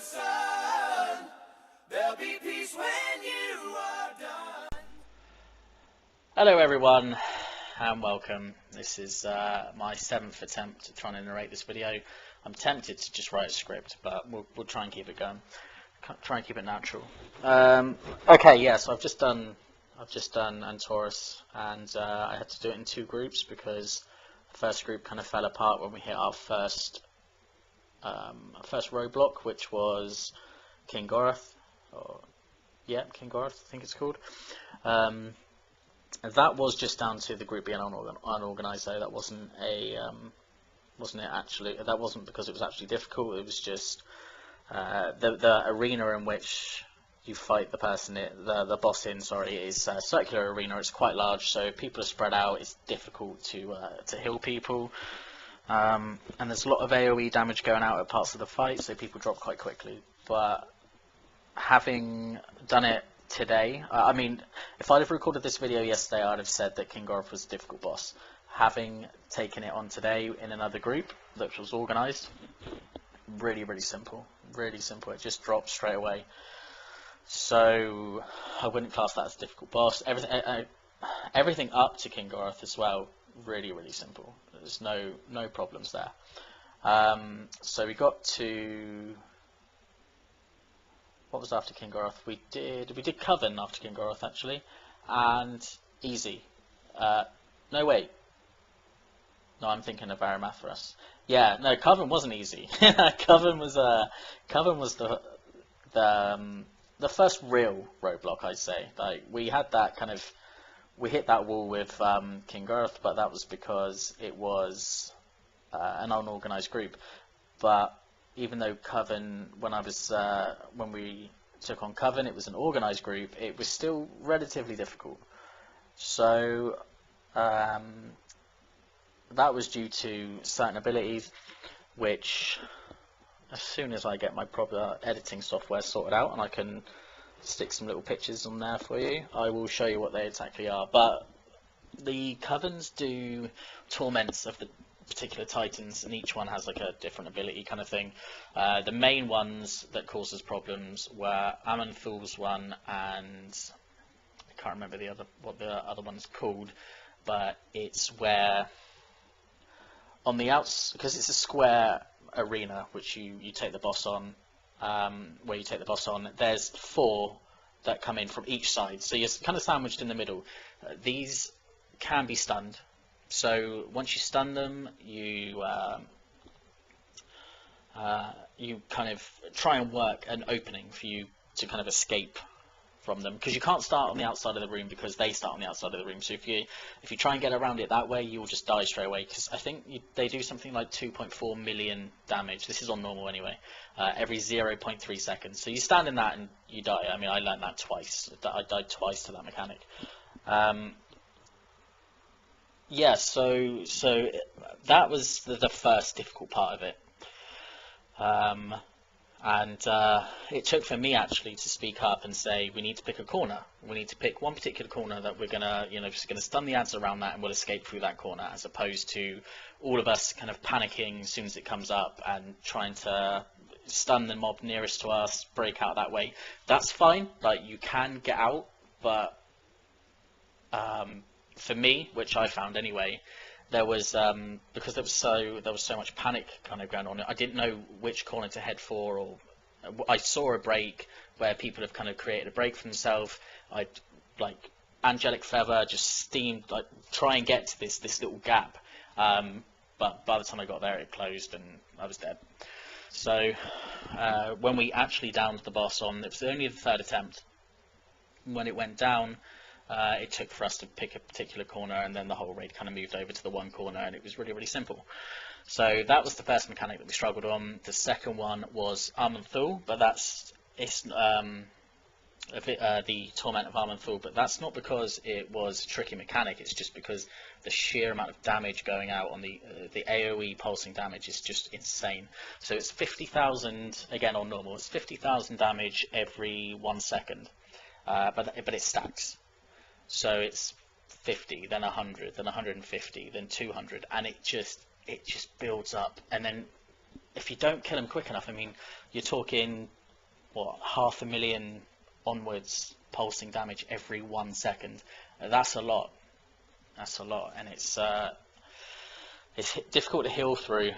sun. There'll be peace when you are done. Hello everyone and welcome. This is my 7th attempt at trying to narrate this video. I'm tempted to just write a script, but we'll try and keep it going. Try and keep it natural. Okay, yeah. So I've just done Antorus, and I had to do it in 2 groups because the first group kind of fell apart when we hit our first roadblock, which was King Gorath, King Gorath, I think it's called. That was just down to the group being unorganized, though. That wasn't that wasn't because it was actually difficult. It was just the arena in which you fight the boss in, is a circular arena. It's quite large, so people are spread out. It's difficult to heal people, and there's a lot of AoE damage going out at parts of the fight, so people drop quite quickly. But having done it today, I mean, if I'd have recorded this video yesterday, I'd have said that King Gorath was a difficult boss. Having taken it on today in another group that was organised, really simple, It just dropped straight away. So I wouldn't class that as a difficult boss. Everything up to King Gorath as well, really simple. There's no problems there. So we got to, what was after King Gorath? We did Coven after King Gorath, actually, and easy. No, wait. No, I'm thinking of Vampyreal. Yeah, no, Coven wasn't easy. Coven was the first real roadblock, I'd say. Like, we hit that wall with King Gorath, but that was because it was an unorganized group. But even though Coven, when we took on Coven, it was an organized group, it was still relatively difficult. So that was due to certain abilities, which, as soon as I get my proper editing software sorted out and I can stick some little pictures on there for you, I will show you what they exactly are. But the Covens do torments of the particular titans, and each one has like a different ability kind of thing. The main ones that caused us problems were Aman'Thul's one, and I can't remember what the other one's called, but it's where on the outs, because it's a square arena which you take the boss on, there's 4 that come in from each side, so you're kind of sandwiched in the middle. These can be stunned, so once you stun them, you kind of try and work an opening for you to kind of escape from them, because you can't start on the outside of the room because they start on the outside of the room. So if you try and get around it that way, you'll just die straight away, because I think they do something like 2.4 million damage. This is on normal anyway, every 0.3 seconds. So you stand in that and you die. I mean, I learned that twice. I died twice to that mechanic. Yeah, so that was the first difficult part of it. And it took for me actually to speak up and say, we need to pick a corner. We need to pick one particular corner that we're gonna, just gonna stun the ads around that, and we'll escape through that corner, as opposed to all of us kind of panicking as soon as it comes up and trying to stun the mob nearest to us, break out that way. That's fine. Like, you can get out, but for me, which I found anyway, there was because there was so much panic kind of going on. I didn't know which corner to head for, or I saw a break where people have kind of created a break for themselves. I'd like Angelic Feather, just steamed, like try and get to this little gap, but by the time I got there, it closed and I was dead. So when we actually downed the boss it was only the 3rd attempt. When it went down, it took for us to pick a particular corner, and then the whole raid kind of moved over to the one corner, and it was really simple. So that was the first mechanic that we struggled on. The second one was Aman'Thul, but it's the Torment of Aman'Thul, but that's not because it was a tricky mechanic. It's just because the sheer amount of damage going out on the AoE pulsing damage is just insane. So it's 50,000 again on normal. It's 50,000 damage every 1 second, but it stacks. So it's 50, then 100, then 150, then 200, and it just builds up. And then if you don't kill them quick enough, I mean, you're talking what, 500,000 onwards pulsing damage every 1 second. That's a lot. That's a lot, and it's difficult to heal through.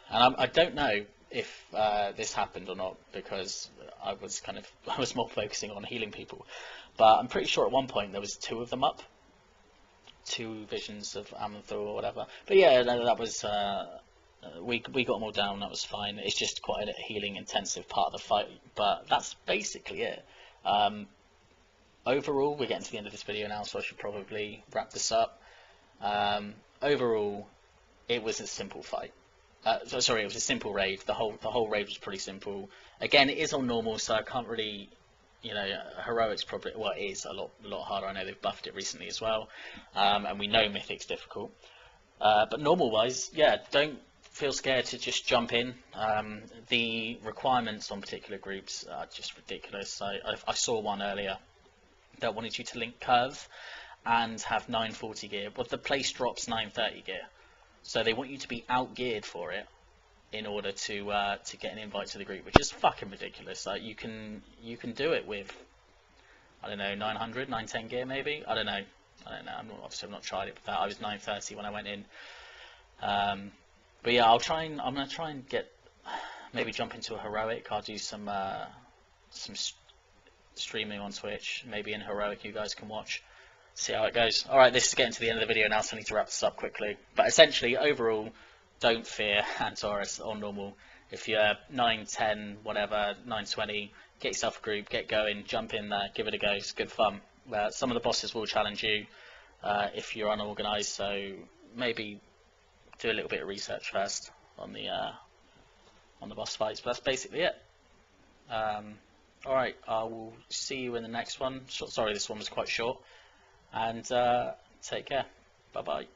And I don't know if this happened or not, because I was more focusing on healing people. But I'm pretty sure at one point there was 2 of them up, 2 visions of Amanthor or whatever. But yeah, that was we got them all down. That was fine. It's just quite a healing intensive part of the fight. But that's basically it. Overall, we're getting to the end of this video now, so I should probably wrap this up. Overall, it was a simple fight. Sorry, it was a simple raid. The whole raid was pretty simple. Again, it is on normal, so I can't really, heroic's probably, well, it is a lot harder. I know they've buffed it recently as well, and we know mythic's difficult. But normal wise, yeah, don't feel scared to just jump in. The requirements on particular groups are just ridiculous. I saw one earlier that wanted you to link curve and have 940 gear, but the place drops 930 gear. So they want you to be out-geared for it in order to get an invite to the group, which is fucking ridiculous. Like, you can do it with, I don't know, 900, 910 gear maybe. I don't know. Obviously, I've not tried it with that. I was 930 when I went in. But yeah, I'm gonna try and get, maybe jump into a heroic. I'll do some streaming on Twitch, maybe in heroic. You guys can watch. See how it goes. Alright, this is getting to the end of the video now, so I need to wrap this up quickly. But essentially, overall, don't fear Antorus on normal. If you're 9, 10, whatever, 920, get yourself a group, get going, jump in there, give it a go. It's good fun. Some of the bosses will challenge you if you're unorganised, so maybe do a little bit of research first on the boss fights. But that's basically it. Alright, I will see you in the next one. Sorry, this one was quite short. And take care. Bye bye.